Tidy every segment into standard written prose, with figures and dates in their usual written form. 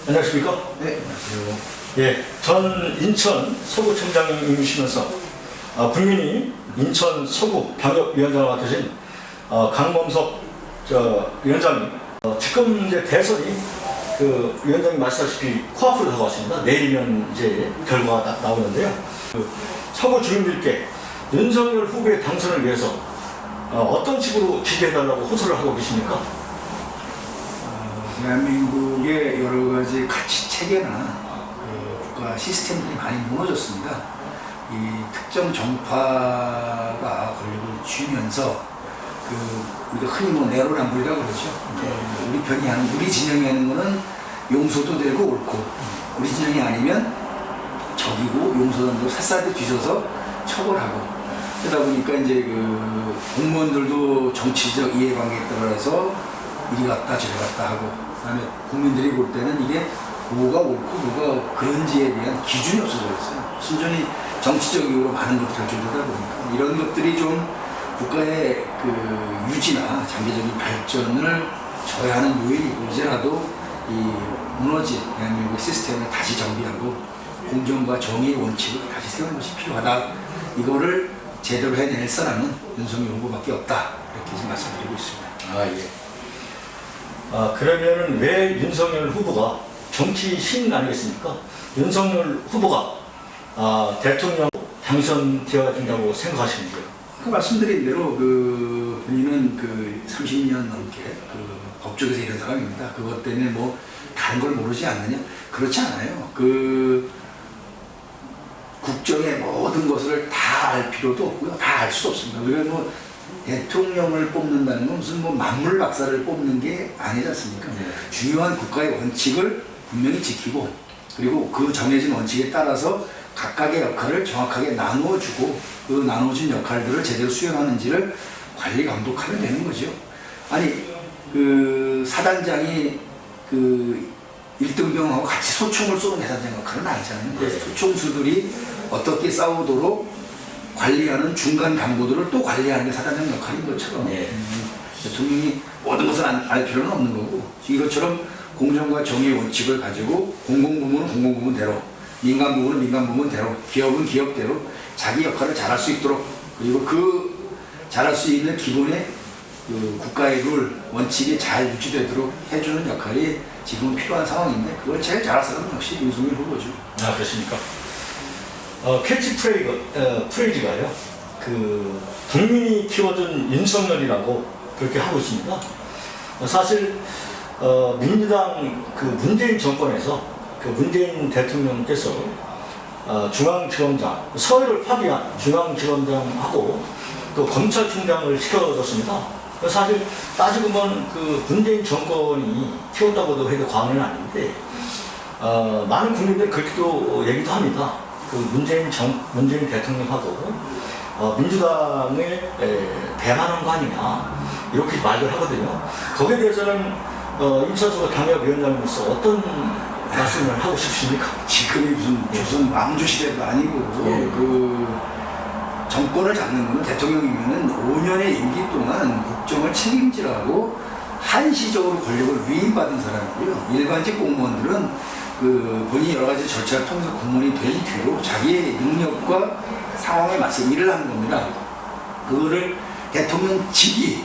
안녕하십니까? 네, 안녕하세요. 예, 전 인천 서구청장님이시면서 국민이 인천 서구 방역위원장을 맡으신 강범석 위원장님, 지금 이제 대선이 위원장님 말씀하시다시피 코앞으로 다가왔습니다. 내일이면 이제 결과가 나오는데요. 서구 주민들께 윤석열 후보의 당선을 위해서 어떤 식으로 지지해달라고 호소를 하고 계십니까? 대한민국의 여러 가지 가치 체계나 국가 시스템들이 많이 무너졌습니다. 이 특정 정파가 권력을 쥐면서 우리가 흔히 내로남불이라고 그러죠. 우리 편이 하는, 우리 진영이 하는 거는 용서도 되고 옳고, 우리 진영이 아니면 적이고 용서도 안 되고 샅샅이 뒤져서 처벌하고. 그러다 보니까 이제 공무원들도 정치적 이해관계에 따라서 이리 갔다 저리 갔다 하고, 그다음에 국민들이 볼 때는 이게 뭐가 옳고 뭐가 그런지에 대한 기준이 없어져 있어요. 순전히 정치적 이유로 많은 것들을 결정되다 보니까 이런 것들이 좀 국가의 유지나 장기적인 발전을 저해하는 요인이고, 이제라도 이 무너진 대한민국 시스템을 다시 정비하고 공정과 정의의 원칙을 다시 세우는 것이 필요하다. 이거를 제대로 해낼 사람은 윤석열 후보밖에 없다. 이렇게 지금 말씀드리고 있습니다. 예. 그러면은 왜 윤석열 후보가 정치 신 아니겠습니까? 윤석열 후보가 대통령 당선되어야 된다고 생각하시는데요? 말씀드린 대로 본인은 30년 넘게 법조계에서 일한 사람입니다. 그것 때문에 다른 걸 모르지 않느냐? 그렇지 않아요. 국정의 모든 것을 다 알 필요도 없고요. 다 알 수도 없습니다. 우리가 대통령을 뽑는다는 건 무슨 만물 박사를 뽑는 게 아니지 않습니까? 중요한 국가의 원칙을 분명히 지키고, 그리고 그 정해진 원칙에 따라서 각각의 역할을 정확하게 나누어주고, 그 나누어진 역할들을 제대로 수행하는지를 관리 감독하면 되는 거죠. 아니 사단장이 1등병하고 같이 소총을 쏘는 대단장 역할은 아니잖아요. 네. 소총수들이 어떻게 싸우도록 관리하는 중간 간부들을 또 관리하는 게 사단장 역할인 것처럼, 대통령이 모든 것을 알 필요는 없는 거고, 이것처럼 공정과 정의의 원칙을 가지고 공공부문은 공공부문대로, 민간부문은 민간부문대로, 기업은 기업대로 자기 역할을 잘할 수 있도록, 그리고 잘할 수 있는 기본의 국가의 룰, 원칙이 잘 유지되도록 해주는 역할이 지금 필요한 상황인데, 그걸 제일 잘할 사람은 역시 윤석열 후보죠. 그렇습니까? 캐치프레이즈가요, 국민이 키워준 윤석열이라고 그렇게 하고 있습니다. 사실 민주당 문재인 정권에서 문재인 대통령께서 중앙지검장, 서해를 파기한 중앙지검장하고 또 검찰총장을 시켜줬습니다. 사실 따지고 보면 문재인 정권이 키웠다고도 해도 과언은 아닌데, 많은 국민들이 그렇게도 얘기도 합니다. 문재인 대통령하고 민주당을 배반한 거 아니냐, 이렇게 말을 하거든요. 거기에 대해서는 임찬수 당협위원장으로서 어떤 말씀을 하고 싶습니까? 지금이 무슨 왕조 시대도 아니고, 정권을 잡는 거는 대통령이면은 5년의 임기 동안 국정을 책임지라고 한시적으로 권력을 위임받은 사람이고요. 일반직 공무원들은 본인이 여러 가지 절차를 통해서 공무원이 된 뒤로 자기의 능력과 상황에 맞서 일을 하는 겁니다. 그거를 대통령직이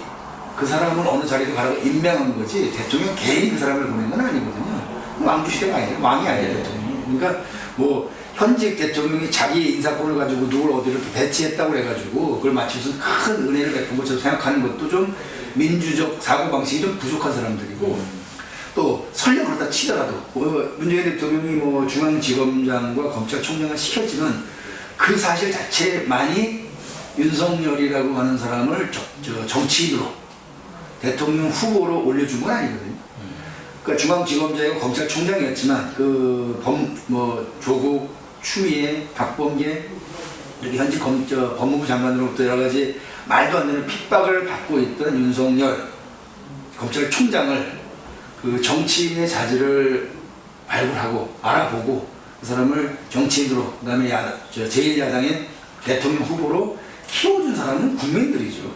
그 사람을 어느 자리에 가라고 임명한 거지, 대통령 개인이 그 사람을 보낸 건 아니거든요. 왕조 시대가 아니에요. 왕이 아니에요, 대통령이. 그러니까 현직 대통령이 자기의 인사권을 가지고 누굴 어디로 이렇게 배치했다고 해가지고 그걸 마치 무슨 큰 은혜를 베푼 것처럼 생각하는 것도 좀 민주적 사고방식이 좀 부족한 사람들이고, 또 설령 그렇다 치더라도 문재인 대통령이 중앙지검장과 검찰총장을 시켰지만 그 사실 자체만이 윤석열이라고 하는 사람을 정치인으로 대통령 후보로 올려준 건 아니거든요. 그러니까 중앙지검장이고 검찰총장이었지만 조국, 추미애, 박범계, 여기 현직 법무부 장관으로부터 여러 가지 말도 안 되는 핍박을 받고 있던 윤석열 검찰총장을 정치인의 자질을 발굴하고 알아보고 그 사람을 정치인으로, 그 다음에 제1야당의 대통령 후보로 키워준 사람은 국민들이죠.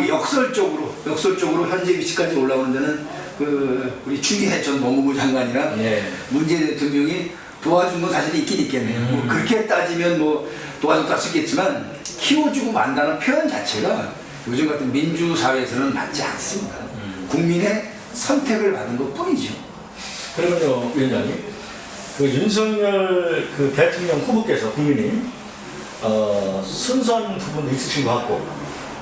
역설적으로 현재 위치까지 올라오는 데는 우리 추미애 전 법무부 장관이랑 예. 문재인 대통령이 도와준 건 사실 있긴 있겠네요. 뭐 그렇게 따지면 뭐 도와줬다 할 수 있겠지만 키워주고 만다는 표현 자체가 요즘 같은 민주사회에서는 맞지 않습니다. 국민의 선택을 받은 것 뿐이죠. 그러면요, 위원장님, 그 윤석열 그 대통령 후보께서 국민이 순수한 부분도 있으신 것 같고,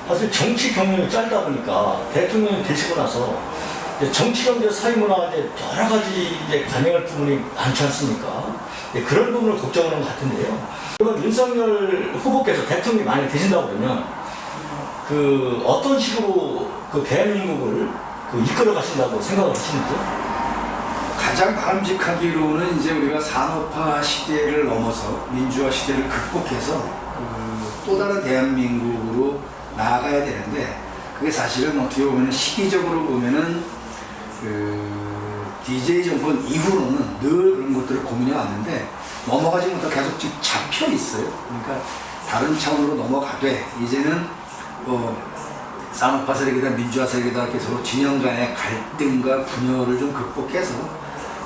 사실 정치 경력이 짧다 보니까 대통령이 되시고 나서 이제 정치, 경제, 사회문화 이제 여러 가지 이제 관여할 부분이 많지 않습니까? 그런 부분을 걱정하는 것 같은데요. 그러면 윤석열 후보께서 대통령이 많이 되신다고 그러면 그 어떤 식으로 그 대한민국을 그 이끌어 가신다고 생각을 하시는지요? 가장 바람직하기로는 이제 우리가 산업화 시대를 넘어서 민주화 시대를 극복해서 또 다른 대한민국으로 나아가야 되는데, 그게 사실은 어떻게 보면 시기적으로 보면은 DJ 정권 이후로는 늘 그런 것들을 고민해 왔는데 넘어가지 못하고 계속 지금 잡혀 있어요. 그러니까 다른 차원으로 넘어가되 이제는 산업화 세력이다 민주화 세력이다 이렇게 서로 진영 간의 갈등과 분열을 좀 극복해서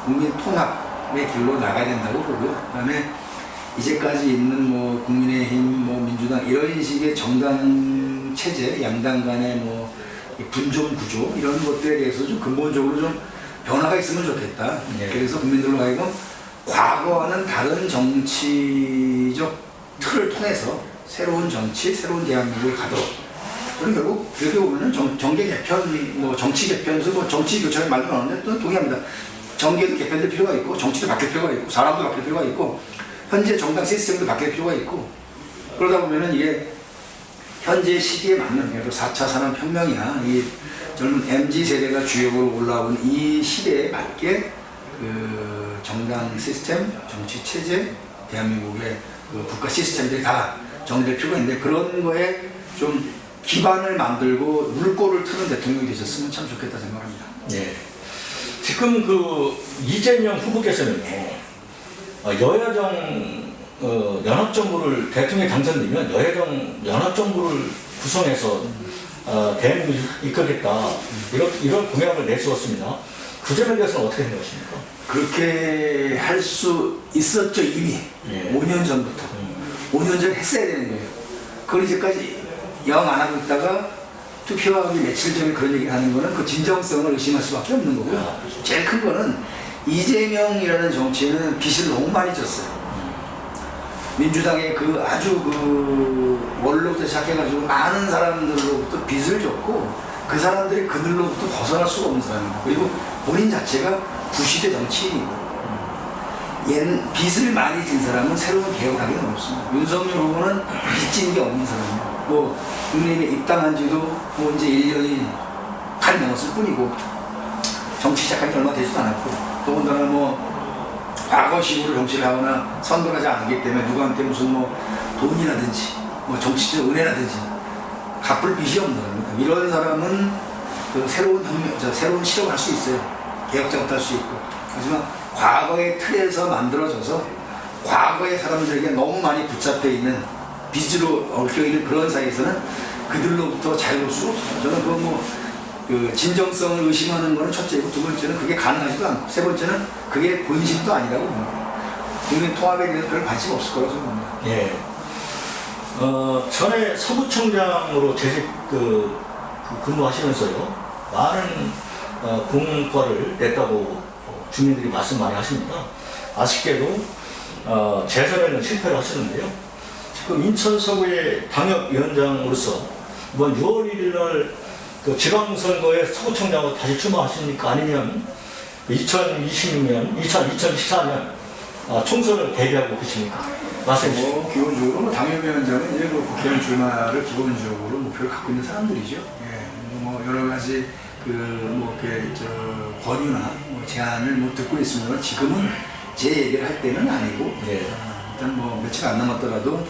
국민 통합의 길로 나가야 된다고 보고요. 그다음에 이제까지 있는 뭐 국민의힘, 뭐 민주당 이런 식의 정당 체제, 양당 간의 뭐 분종 구조 이런 것들에 대해서 좀 근본적으로 좀 변화가 있으면 좋겠다. 네. 그래서 국민들로 하여금 과거와는 다른 정치적 틀을 통해서 새로운 정치, 새로운 대한민국을 가도록. 그리고 결국 그렇게 보면은 정계 개편, 뭐 정치 개편에서 뭐 정치 교체의 말도 나오는데 또 동의합니다. 정계도 개편될 필요가 있고, 정치도 바뀔 필요가 있고, 사람도 바뀔 필요가 있고, 현재 정당 시스템도 바뀔 필요가 있고, 그러다 보면은 이게 현재 시기에 맞는, 예를 들어 4차 산업혁명이나 이 젊은 MZ세대가 주역으로 올라온 이 시대에 맞게 그 정당 시스템, 정치 체제, 대한민국의 그 국가 시스템들이 다 정리될 필요가 있는데, 그런 거에 좀 기반을 만들고 물꼬를 트는 대통령이 되셨으면 참 좋겠다 생각합니다. 예. 지금 그 이재명 후보께서는요, 여야정 연합정부를 대통령이 당선되면 여야정 연합정부를 구성해서 대한민국을 이끌겠다 이런 공약을 내세웠습니다. 그 점에 대해서는 어떻게 생각하십니까? 그렇게 할 수 있었죠 이미. 예. 5년 전부터. 5년 전에 했어야 되는 거예요. 그걸 이제까지 영 안 하고 있다가 투표하기 며칠 전에 그런 얘기를 하는 거는 그 진정성을 의심할 수밖에 없는 거고요. 제일 큰 거는 이재명이라는 정치인은 빚을 너무 많이 졌어요. 민주당의 그 아주 그 원로부터 시작해가지고 많은 사람들로부터 빚을 졌고, 그 사람들이 그들로부터 벗어날 수가 없는 사람입니다. 그리고 본인 자체가 구시대 정치인이고, 빚을 많이 진 사람은 새로운 개혁을 하기는 어렵습니다. 윤석열 후보는 빚진 게 없는 사람이에요. 뭐 국민의힘에 입당한 지도 뭐 이제 1년이 반 넘었을 뿐이고, 정치 시작한 지 얼마 되지도 않았고, 더군다나 뭐 과거식으로 정치를 하거나 선거를 하지 않기 때문에 누구한테 무슨 뭐 돈이라든지 뭐 정치적 은혜라든지 갚을 빚이 없는 사람입니다. 이런 사람은 그 새로운 혁명, 새로운 실험을 할 수 있어요. 개혁 작업도 할 수 있고. 하지만 과거의 틀에서 만들어져서 과거의 사람들에게 너무 많이 붙잡혀 있는, 빚으로 얽혀 있는 그런 사이에서는 그들로부터 자유로울 수가 없어요. 저는 그건 그 진정성을 의심하는 거는 첫째고, 두 번째는 그게 가능하지도 않고, 세 번째는 그게 본심도 아니라고 봅니다. 국민 통합에 대해서 별 관심 없을 거라고 생각합니다. 예. 전에 서구청장으로 재직 근무하시면서요, 많은 공과를 냈다고 주민들이 말씀 많이 하십니다. 아쉽게도 재선에는 실패를 하셨는데요. 지금 인천 서구의 당협위원장으로서 이번 6월 1일 날 그 지방선거에 서구청장으로 다시 출마하십니까? 아니면 2014년 총선을 대비하고 계십니까? 말씀해 주시죠. 기본적으로 당협위원장은 이제 그 국회의원 출마를 기본적으로 목표를 갖고 있는 사람들이죠. 예, 뭐 여러 가지 권유나 뭐 제안을 뭐 듣고 있습니다. 지금은 제 얘기를 할 때는 아니고, 예. 일단 뭐 며칠 안 남았더라도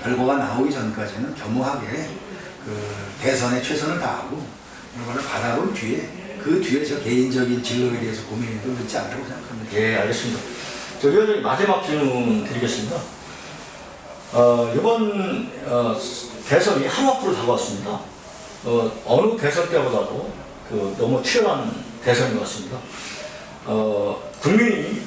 결과가 나오기 전까지는 겸허하게 그 대선에 최선을 다하고 결과를 받아본 뒤에, 그 뒤에 저 개인적인 진로에 대해서 고민해도 늦지 않다고 생각합니다. 예, 알겠습니다. 저 위원장님 마지막 질문 드리겠습니다. 이번 대선이 하루 앞으로 다가왔습니다. 어느 대선 때보다도 너무 치열한 대선인 것 같습니다. 국민이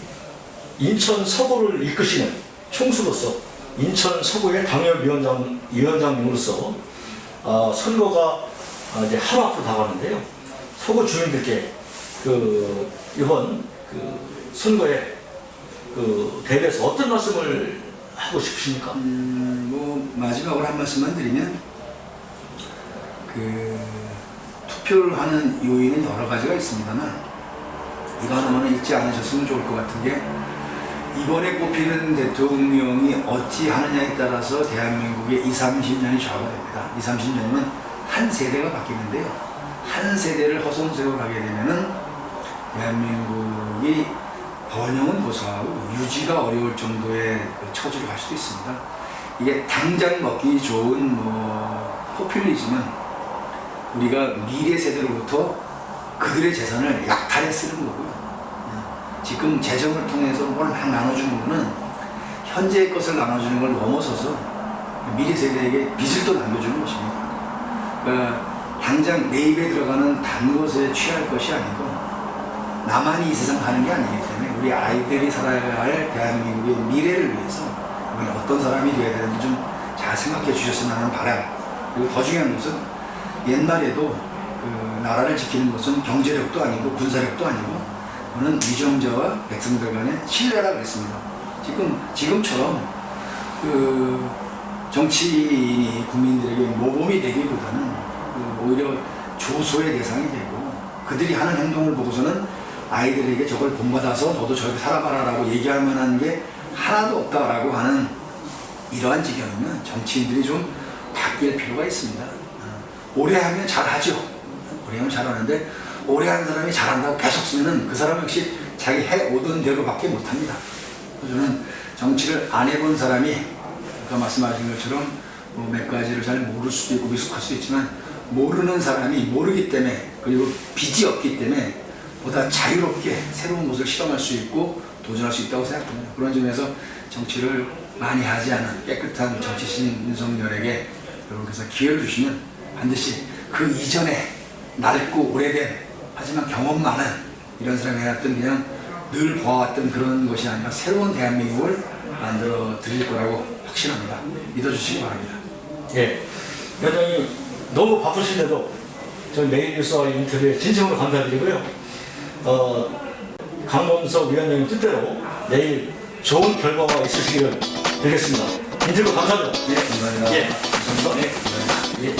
인천 서구를 이끄시는 총수로서 인천 서구의 당협위원장님으로서 선거가 이제 하루 앞으로 다가왔는데요. 서구 주민들께 이번 선거에 대비해서 어떤 말씀을 하고 싶으십니까? 뭐 마지막으로 한 말씀만 드리면 투표를 하는 요인은 여러 가지가 있습니다만 이거 하나만은 잊지 않으셨으면 좋을 것 같은 게 이번에 뽑히는 대통령이 어찌 하느냐에 따라서 대한민국의 20, 30년이 좌우가 됩니다. 20, 30년이면 한 세대가 바뀌는데요. 한 세대를 허송세월하게 되면은 대한민국이 번영은 고사하고 유지가 어려울 정도의 처지로 갈 수도 있습니다. 이게 당장 먹기 좋은 포퓰리즘은 우리가 미래 세대로부터 그들의 재산을 약탈해 쓰는 거고요. 지금 재정을 통해서 뭘 막 나눠주는 거는 현재의 것을 나눠주는 걸 넘어서서 미래 세대에게 빚을 또 남겨주는 것입니다. 그러니까 당장 내 입에 들어가는 단 것에 취할 것이 아니고 나만이 이 세상 가는 게 아니기 때문에 우리 아이들이 살아야 할 대한민국의 미래를 위해서 이번에 어떤 사람이 되어야 되는지 좀 잘 생각해 주셨으면 하는 바람. 그리고 더 중요한 것은 옛날에도 나라를 지키는 것은 경제력도 아니고 군사력도 아니고 그는 위정자와 백성들 간의 신뢰라 그랬습니다. 지금처럼 정치인이 국민들에게 모범이 되기보다는 오히려 조소의 대상이 되고 그들이 하는 행동을 보고서는 아이들에게 저걸 본받아서 너도 저렇게 살아봐라라고 얘기할 만한 게 하나도 없다라고 하는 이러한 지경이면 정치인들이 좀 바뀔 필요가 있습니다. 오래 하면 잘하죠. 오래 하면 잘하는데 오래 한 사람이 잘한다고 계속 쓰면은 그 사람 역시 자기 해오던 대로밖에 못합니다. 저는 정치를 안 해본 사람이 아까 말씀하신 것처럼 몇 가지를 잘 모를 수도 있고 미숙할 수도 있지만 모르는 사람이 모르기 때문에 그리고 빚이 없기 때문에 보다 자유롭게 새로운 것을 실험할 수 있고 도전할 수 있다고 생각합니다. 그런 점에서 정치를 많이 하지 않은 깨끗한 정치신인 윤석열에게 여러분께서 기회를 주시면 반드시 그 이전에 낡고 오래된 하지만 경험 많은 이런 사람이 해왔던 그냥 늘 보아왔던 그런 것이 아니라 새로운 대한민국을 만들어 드릴 거라고 확신합니다. 믿어주시기 바랍니다. 예, 위원장님 너무 바쁘신데도 저희 매일뉴스와 인터뷰에 진심으로 감사드리고요. 강범석 위원장님 뜻대로 내일 좋은 결과가 있으시기를 빌겠습니다. 인터뷰 감사합니다. 네, 감사합니다. 예, 감사합니다. 네. 예.